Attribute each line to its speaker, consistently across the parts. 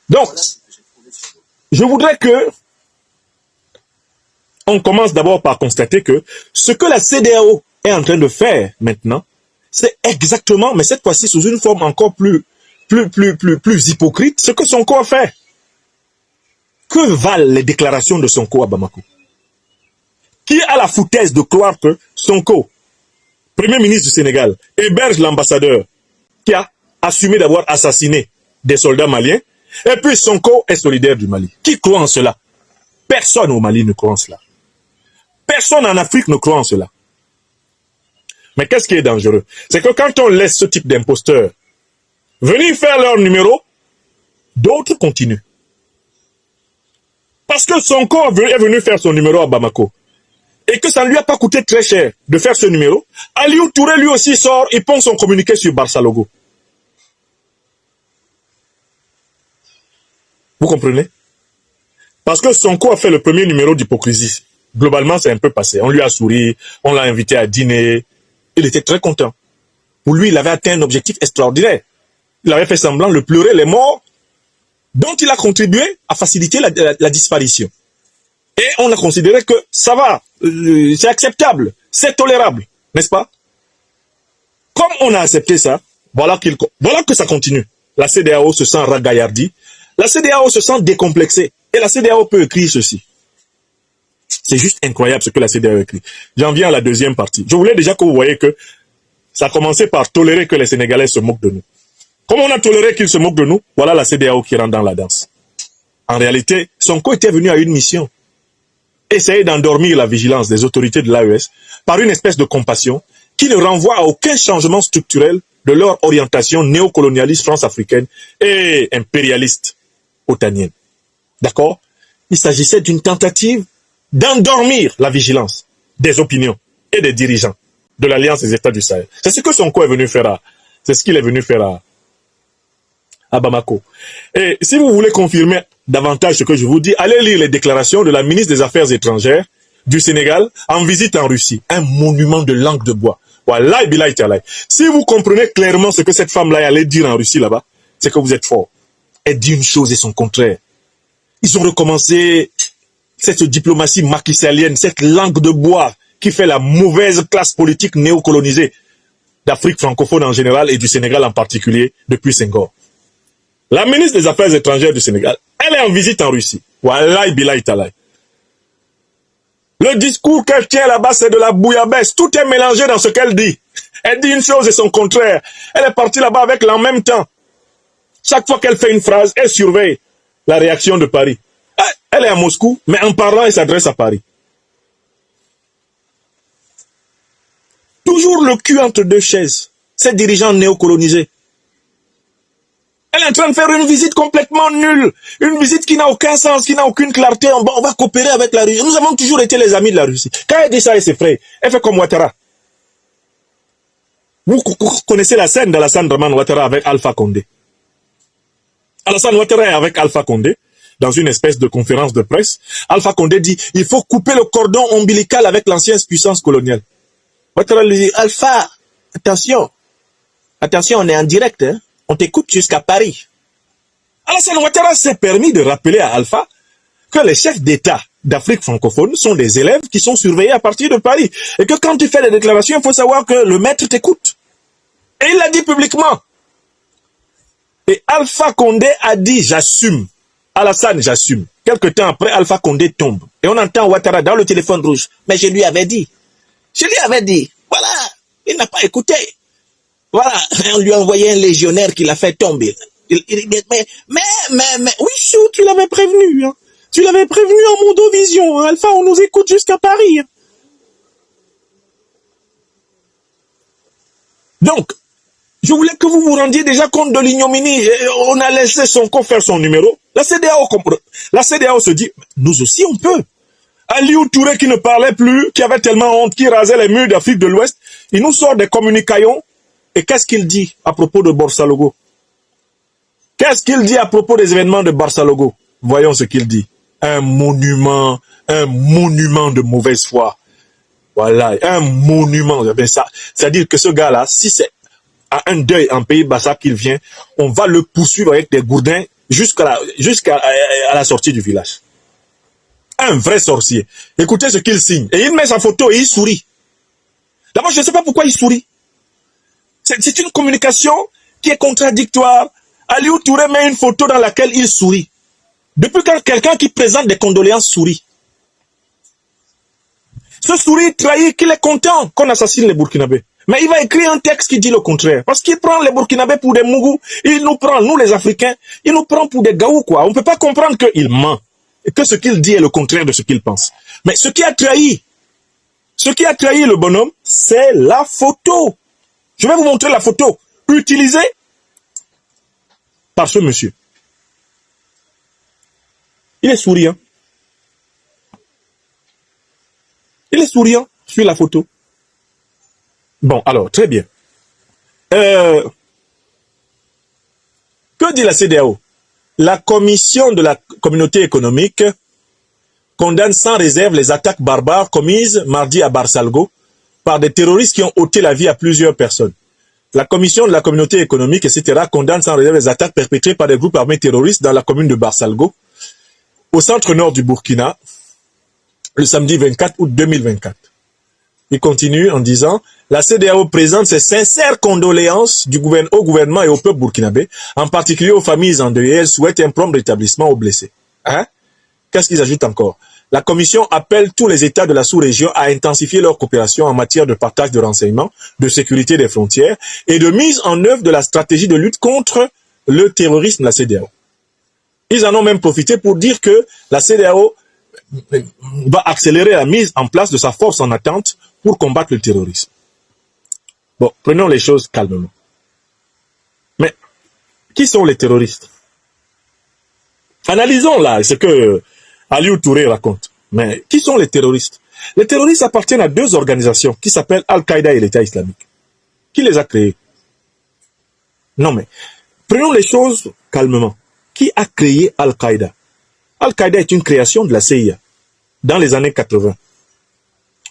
Speaker 1: Donc, je voudrais que on commence d'abord par constater que ce que la CEDEAO est en train de faire maintenant, c'est exactement, mais cette fois-ci sous une forme encore plus hypocrite, ce que Sonko a fait. Que valent les déclarations de Sonko à Bamako? Qui a la foutaise de croire que Sonko, Premier ministre du Sénégal, héberge l'ambassadeur qui a assumé d'avoir assassiné des soldats maliens, et puis Sonko est solidaire du Mali? Qui croit en cela? Personne au Mali ne croit en cela. Personne en Afrique ne croit en cela. Mais qu'est-ce qui est dangereux? C'est que quand on laisse ce type d'imposteurs venir faire leur numéro, d'autres continuent. Parce que Sonko est venu faire son numéro à Bamako, et que ça ne lui a pas coûté très cher de faire ce numéro, Aliou Touré lui aussi sort et pond son communiqué sur Barça Logo. Vous comprenez? Parce que Sonko a fait le premier numéro d'hypocrisie. Globalement, c'est un peu passé. On lui a souri, on l'a invité à dîner. Il était très content. Pour lui, il avait atteint un objectif extraordinaire. Il avait fait semblant de pleurer les morts dont il a contribué à faciliter la disparition. Et on a considéré que ça va, c'est acceptable, c'est tolérable, n'est-ce pas? Comme on a accepté ça, voilà que ça continue. La CEDEAO se sent ragaillardie, la CEDEAO se sent décomplexée, et la CEDEAO peut écrire ceci. C'est juste incroyable ce que la CEDEAO écrit. J'en viens à la deuxième partie. Je voulais déjà que vous voyez que ça a commencé par tolérer que les Sénégalais se moquent de nous. Comme on a toléré qu'ils se moquent de nous, voilà la CEDEAO qui rentre dans la danse. En réalité, Sonko était venu à une mission. Essayer d'endormir la vigilance des autorités de l'AES par une espèce de compassion qui ne renvoie à aucun changement structurel de leur orientation néocolonialiste france-africaine et impérialiste otanienne. D'accord? Il s'agissait d'une tentative d'endormir la vigilance des opinions et des dirigeants de l'Alliance des États du Sahel. C'est ce que Sonko est venu faire c'est ce qu'il est venu faire à Bamako. Et si vous voulez confirmer davantage ce que je vous dis, allez lire les déclarations de la ministre des Affaires étrangères du Sénégal en visite en Russie. Un monument de langue de bois. Wallahi billahi ta'ala. Si vous comprenez clairement ce que cette femme-là allait dire en Russie là-bas, c'est que vous êtes fort. Elle dit une chose et son contraire. Ils ont recommencé cette diplomatie machiavélienne, cette langue de bois qui fait la mauvaise classe politique néocolonisée d'Afrique francophone en général et du Sénégal en particulier depuis Senghor. La ministre des Affaires étrangères du Sénégal, elle est en visite en Russie. Wallahi billahi ta'ala. Le discours qu'elle tient là-bas, c'est de la bouillabaisse. Tout est mélangé dans ce qu'elle dit. Elle dit une chose et son contraire. Elle est partie là-bas avec l'en même temps. Chaque fois qu'elle fait une phrase, elle surveille la réaction de Paris. Elle est à Moscou, mais en parlant, elle s'adresse à Paris. Toujours le cul entre deux chaises. Ces dirigeants néocolonisés. Elle est en train de faire une visite complètement nulle. Une visite qui n'a aucun sens, qui n'a aucune clarté. On va coopérer avec la Russie. Nous avons toujours été les amis de la Russie. Quand elle dit ça, elle s'effraie. Elle fait comme Ouattara. Vous connaissez la scène d'Alassane Draman Ouattara avec Alpha Condé. Alassane Ouattara est avec Alpha Condé dans une espèce de conférence de presse. Alpha Condé dit, il faut couper le cordon ombilical avec l'ancienne puissance coloniale. Ouattara lui dit, Alpha, attention, on est en direct, hein? On t'écoute jusqu'à Paris. Alassane Ouattara s'est permis de rappeler à Alpha que les chefs d'État d'Afrique francophone sont des élèves qui sont surveillés à partir de Paris. Et que quand tu fais des déclarations, il faut savoir que le maître t'écoute. Et il l'a dit publiquement. Et Alpha Condé a dit, j'assume. Alassane, j'assume. Quelque temps après, Alpha Condé tombe. Et on entend Ouattara dans le téléphone rouge. Mais je lui avais dit. Voilà. Il n'a pas écouté. Voilà. On lui a envoyé un légionnaire qui l'a fait tomber. Mais, oui, Chou, tu l'avais prévenu. Hein. Tu l'avais prévenu en Mondovision. Hein. Alpha, on nous écoute jusqu'à Paris. Hein. Donc, je voulais que vous vous rendiez déjà compte de l'ignominie. On a laissé Sonko faire son numéro. La CEDEAO comprend. La CEDEAO se dit, nous aussi on peut. Aliou Touré qui ne parlait plus, qui avait tellement honte, qui rasait les murs d'Afrique de l'Ouest, il nous sort des communications. Et qu'est-ce qu'il dit à propos de Barça Logo? Qu'est-ce qu'il dit à propos des événements de Barça Logo? Voyons ce qu'il dit. Un monument de mauvaise foi. Voilà, un monument. C'est-à-dire que ce gars-là, si c'est à un deuil en pays Bassa qu'il vient, on va le poursuivre avec des gourdins jusqu'à la sortie du village. Un vrai sorcier. Écoutez ce qu'il signe. Et il met sa photo et il sourit. D'abord, je ne sais pas pourquoi il sourit. C'est une communication qui est contradictoire. Aliou Touré met une photo dans laquelle il sourit. Depuis quand quelqu'un qui présente des condoléances sourit? Ce sourire trahit qu'il est content qu'on assassine les Burkinabés. Mais il va écrire un texte qui dit le contraire. Parce qu'il prend les Burkinabés pour des mougous. Il nous prend, nous les Africains, il nous prend pour des gaous, quoi. On ne peut pas comprendre qu'il ment. Et que ce qu'il dit est le contraire de ce qu'il pense. Mais ce qui a trahi le bonhomme, c'est la photo. Je vais vous montrer la photo utilisée par ce monsieur. Il est souriant. Il est souriant sur la photo. Bon, alors, très bien. Que dit la CEDEAO? La commission de la communauté économique condamne sans réserve les attaques barbares commises mardi à Barsalgo par des terroristes qui ont ôté la vie à plusieurs personnes. La commission de la communauté économique, etc., condamne sans réserve les attaques perpétrées par des groupes armés terroristes dans la commune de Barsalgo, au centre-nord du Burkina, le samedi 24 août 2024. Il continue en disant « La CEDEAO présente ses sincères condoléances au gouvernement et au peuple burkinabé, en particulier aux familles endeuillées. Elle souhaite un prompt rétablissement aux blessés. » Hein? Qu'est-ce qu'ils ajoutent encore? La Commission appelle tous les États de la sous-région à intensifier leur coopération en matière de partage de renseignements, de sécurité des frontières et de mise en œuvre de la stratégie de lutte contre le terrorisme de la CEDEAO. Ils en ont même profité pour dire que la CEDEAO va accélérer la mise en place de sa force en attente pour combattre le terrorisme. Bon, prenons les choses calmement. Mais, qui sont les terroristes? Analysons là ce que Aliou Touré raconte. Mais, qui sont les terroristes? Les terroristes appartiennent à deux organisations qui s'appellent Al-Qaïda et l'État islamique. Qui les a créés? Non mais, prenons les choses calmement. Qui a créé Al-Qaïda? Al-Qaïda est une création de la CIA dans les années 80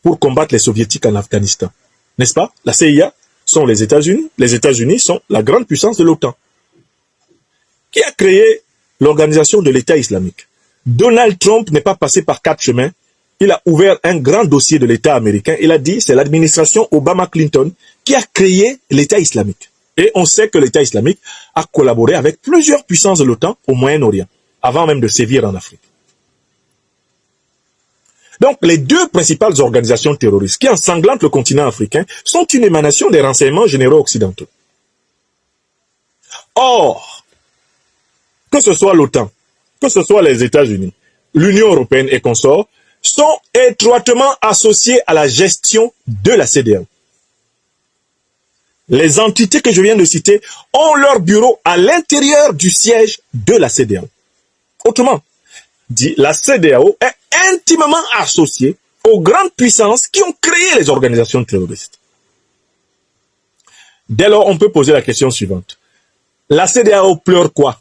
Speaker 1: pour combattre les soviétiques en Afghanistan. N'est-ce pas? La CIA sont les États-Unis. Les États-Unis sont la grande puissance de l'OTAN. Qui a créé l'organisation de l'État islamique? Donald Trump n'est pas passé par 4 chemins. Il a ouvert un grand dossier de l'État américain. Il a dit c'est l'administration Obama-Clinton qui a créé l'État islamique. Et on sait que l'État islamique a collaboré avec plusieurs puissances de l'OTAN au Moyen-Orient, avant même de sévir en Afrique. Donc, les deux principales organisations terroristes qui ensanglantent le continent africain sont une émanation des renseignements généraux occidentaux. Or, que ce soit l'OTAN, que ce soit les États-Unis, l'Union européenne et consorts, sont étroitement associés à la gestion de la CEDEAO. Les entités que je viens de citer ont leur bureau à l'intérieur du siège de la CEDEAO. Autrement dit, la CEDEAO est intimement associée aux grandes puissances qui ont créé les organisations terroristes. Dès lors, on peut poser la question suivante. La CEDEAO pleure quoi?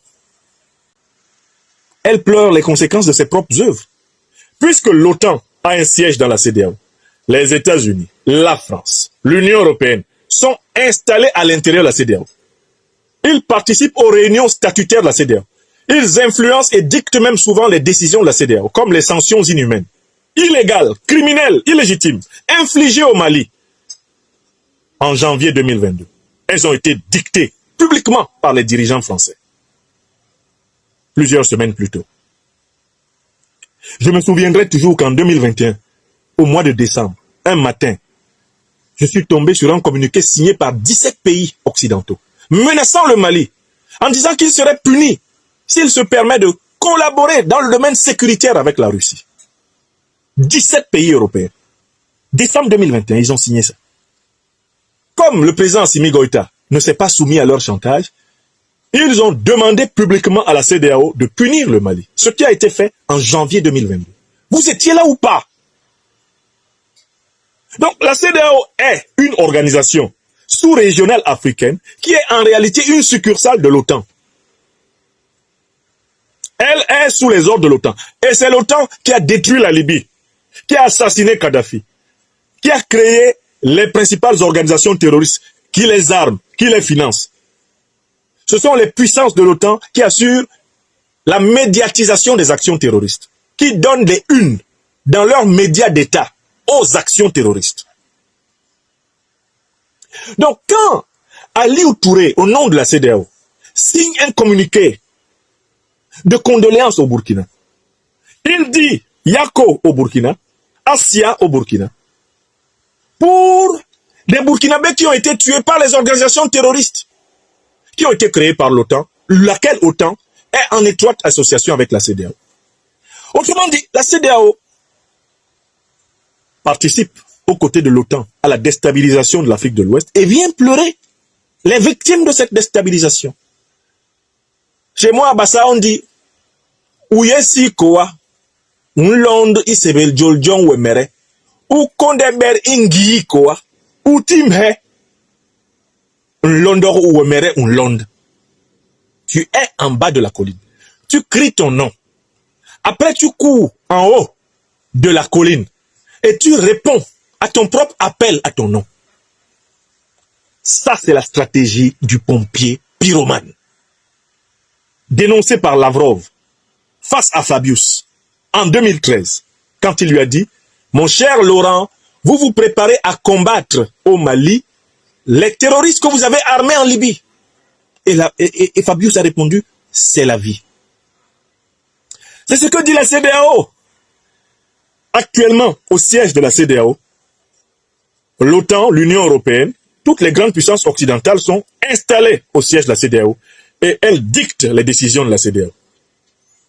Speaker 1: Elle pleure les conséquences de ses propres œuvres. Puisque l'OTAN a un siège dans la CEDEAO, les États-Unis, la France, l'Union européenne sont installés à l'intérieur de la CEDEAO. Ils participent aux réunions statutaires de la CEDEAO. Ils influencent et dictent même souvent les décisions de la CEDEAO, comme les sanctions inhumaines, illégales, criminelles, illégitimes, infligées au Mali en janvier 2022. Elles ont été dictées publiquement par les dirigeants français, plusieurs semaines plus tôt. Je me souviendrai toujours qu'en 2021, au mois de décembre, un matin, je suis tombé sur un communiqué signé par 17 pays occidentaux, menaçant le Mali, en disant qu'il serait puni s'il se permet de collaborer dans le domaine sécuritaire avec la Russie. 17 pays européens. Décembre 2021, ils ont signé ça. Comme le président Assimi Goïta ne s'est pas soumis à leur chantage, ils ont demandé publiquement à la CEDEAO de punir le Mali, ce qui a été fait en janvier 2022. Vous étiez là ou pas? Donc la CEDEAO est une organisation sous-régionale africaine qui est en réalité une succursale de l'OTAN. Elle est sous les ordres de l'OTAN. Et c'est l'OTAN qui a détruit la Libye, qui a assassiné Kadhafi, qui a créé les principales organisations terroristes, qui les arment, qui les financent. Ce sont les puissances de l'OTAN qui assurent la médiatisation des actions terroristes, qui donnent des unes dans leurs médias d'État aux actions terroristes. Donc quand Aliou Touré, au nom de la CEDEAO, signe un communiqué de condoléances au Burkina, il dit Yako au Burkina, Assia au Burkina, pour des Burkinabés qui ont été tués par les organisations terroristes, qui ont été créées par l'OTAN, laquelle OTAN est en étroite association avec la CEDEAO. Autrement dit, la CEDEAO participe aux côtés de l'OTAN à la déstabilisation de l'Afrique de l'Ouest et vient pleurer les victimes de cette déstabilisation. Chez moi, à Bassa, on dit Ouyesi Koa, Nlond Isabel Joljon Wemere, ou Kondeber Ingi Koa, ou Timhe, Nlondor ou Wemere ou Nlond. Tu es en bas de la colline. Tu cries ton nom. Après, tu cours en haut de la colline et tu réponds à ton propre appel à ton nom. Ça, c'est la stratégie du pompier pyromane. Dénoncé par Lavrov face à Fabius en 2013, quand il lui a dit « Mon cher Laurent, vous vous préparez à combattre au Mali les terroristes que vous avez armés en Libye. » Et Fabius a répondu « C'est la vie. » C'est ce que dit la CEDEAO. Actuellement, au siège de la CEDEAO, l'OTAN, l'Union européenne, toutes les grandes puissances occidentales sont installées au siège de la CEDEAO et elles dictent les décisions de la CEDEAO.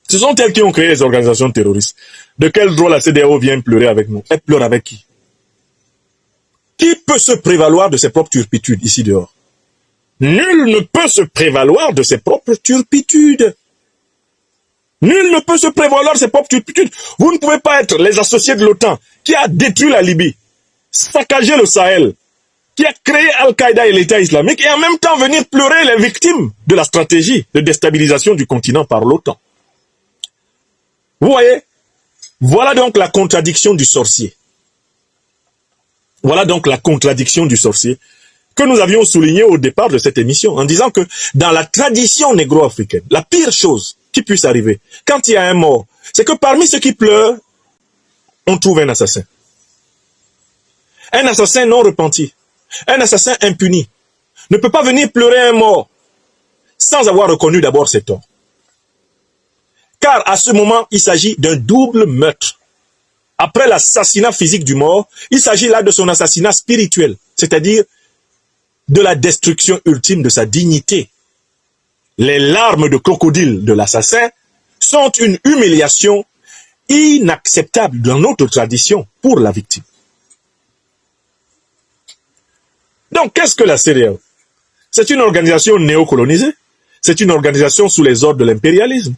Speaker 1: Ce sont elles qui ont créé les organisations terroristes. De quel droit la CEDEAO vient pleurer avec nous? Elle pleure avec qui? Qui peut se prévaloir de ses propres turpitudes ici dehors? Nul ne peut se prévaloir de ses propres turpitudes. Nul ne peut se prévaloir de ses propres turpitudes. Vous ne pouvez pas être les associés de l'OTAN qui a détruit la Libye, saccagé le Sahel, qui a créé Al-Qaïda et l'État islamique et en même temps venir pleurer les victimes de la stratégie de déstabilisation du continent par l'OTAN. Vous voyez? Voilà donc la contradiction du sorcier. Voilà donc la contradiction du sorcier que nous avions souligné au départ de cette émission en disant que dans la tradition négro-africaine, la pire chose qui puisse arriver, quand il y a un mort, c'est que parmi ceux qui pleurent, on trouve un assassin. Un assassin non repenti, un assassin impuni, ne peut pas venir pleurer un mort sans avoir reconnu d'abord ses torts. Car à ce moment, il s'agit d'un double meurtre. Après l'assassinat physique du mort, il s'agit là de son assassinat spirituel, c'est-à-dire de la destruction ultime de sa dignité. Les larmes de crocodile de l'assassin sont une humiliation inacceptable dans notre tradition pour la victime. Donc, qu'est-ce que la CEDEAO? C'est une organisation néocolonisée. C'est une organisation sous les ordres de l'impérialisme.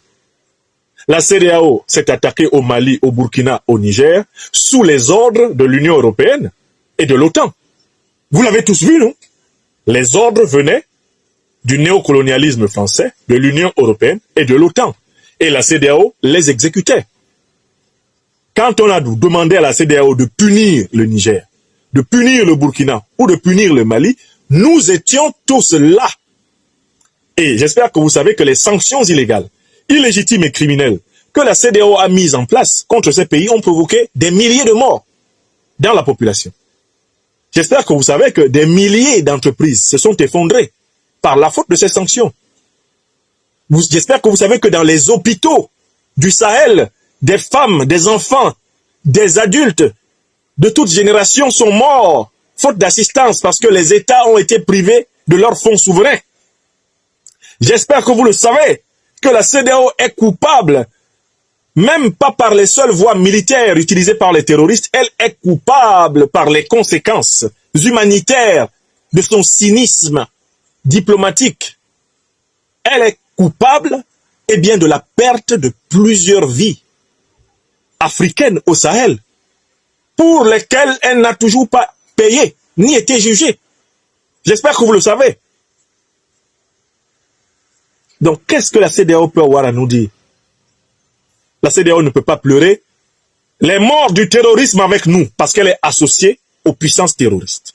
Speaker 1: La CEDEAO s'est attaquée au Mali, au Burkina, au Niger, sous les ordres de l'Union européenne et de l'OTAN. Vous l'avez tous vu, non? Les ordres venaient du néocolonialisme français, de l'Union européenne et de l'OTAN. Et la CEDEAO les exécutait. Quand on a demandé à la CEDEAO de punir le Niger, de punir le Burkina ou de punir le Mali, nous étions tous là. Et j'espère que vous savez que les sanctions illégales, illégitimes et criminelles que la CEDEAO a mises en place contre ces pays ont provoqué des milliers de morts dans la population. J'espère que vous savez que des milliers d'entreprises se sont effondrées par la faute de ces sanctions. J'espère que vous savez que dans les hôpitaux du Sahel, des femmes, des enfants, des adultes de toute génération sont morts faute d'assistance parce que les États ont été privés de leurs fonds souverains. J'espère que vous le savez, que la CEDEAO est coupable, même pas par les seules voies militaires utilisées par les terroristes, elle est coupable par les conséquences humanitaires de son cynisme diplomatique. Elle est coupable, eh bien, de la perte de plusieurs vies africaines au Sahel, pour lesquelles elle n'a toujours pas payé, ni été jugée. J'espère que vous le savez. Donc, qu'est-ce que la CEDEAO peut avoir à nous dire? La CEDEAO ne peut pas pleurer les morts du terrorisme avec nous, parce qu'elle est associée aux puissances terroristes.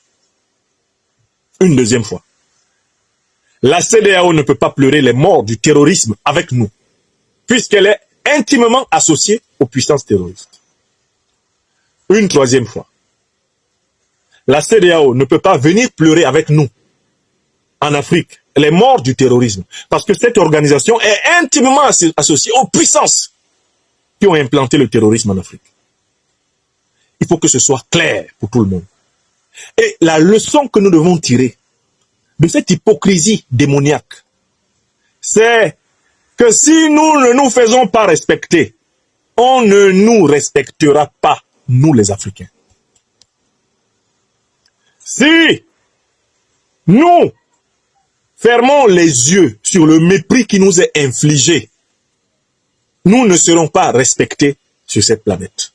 Speaker 1: Une deuxième fois. La CEDEAO ne peut pas pleurer les morts du terrorisme avec nous, puisqu'elle est intimement associée aux puissances terroristes. Une troisième fois, la CEDEAO ne peut pas venir pleurer avec nous en Afrique les morts du terrorisme, parce que cette organisation est intimement associée aux puissances qui ont implanté le terrorisme en Afrique. Il faut que ce soit clair pour tout le monde. Et la leçon que nous devons tirer de cette hypocrisie démoniaque, c'est que si nous ne nous faisons pas respecter, on ne nous respectera pas, nous les Africains. Si nous fermons les yeux sur le mépris qui nous est infligé, nous ne serons pas respectés sur cette planète.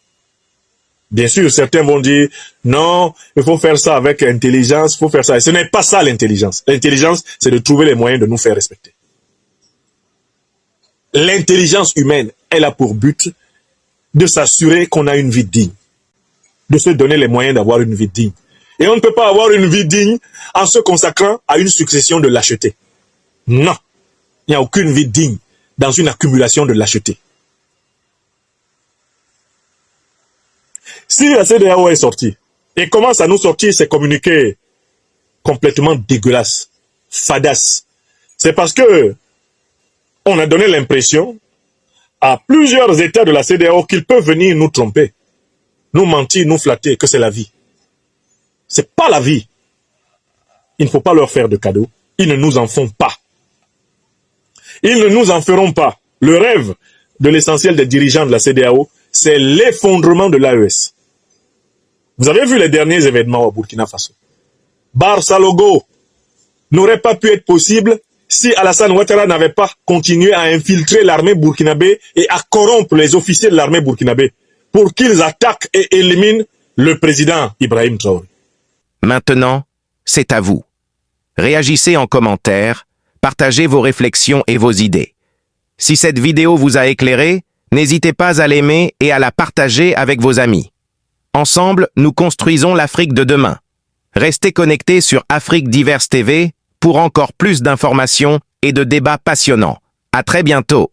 Speaker 1: Bien sûr, certains vont dire, non, il faut faire ça avec intelligence, il faut faire ça. Et ce n'est pas ça l'intelligence. L'intelligence, c'est de trouver les moyens de nous faire respecter. L'intelligence humaine, elle a pour but de s'assurer qu'on a une vie digne, de se donner les moyens d'avoir une vie digne. Et on ne peut pas avoir une vie digne en se consacrant à une succession de lâchetés. Non, il n'y a aucune vie digne dans une accumulation de lâchetés. Si la CEDEAO est sortie et commence à nous sortir ces communiqués complètement dégueulasses, fadasses, c'est parce que on a donné l'impression à plusieurs États de la CEDEAO qu'ils peuvent venir nous tromper, nous mentir, nous flatter, que c'est la vie. C'est pas la vie. Il ne faut pas leur faire de cadeaux. Ils ne nous en font pas. Ils ne nous en feront pas. Le rêve de l'essentiel des dirigeants de la CEDEAO, c'est l'effondrement de l'AES. Vous avez vu les derniers événements au Burkina Faso. Barça Logo n'aurait pas pu être possible si Alassane Ouattara n'avait pas continué à infiltrer l'armée burkinabé et à corrompre les officiers de l'armée burkinabé pour qu'ils attaquent et éliminent le président Ibrahim Traoré.
Speaker 2: Maintenant, c'est à vous. Réagissez en commentaire, partagez vos réflexions et vos idées. Si cette vidéo vous a éclairé, n'hésitez pas à l'aimer et à la partager avec vos amis. Ensemble, nous construisons l'Afrique de demain. Restez connectés sur Afrique Diverse TV pour encore plus d'informations et de débats passionnants. À très bientôt.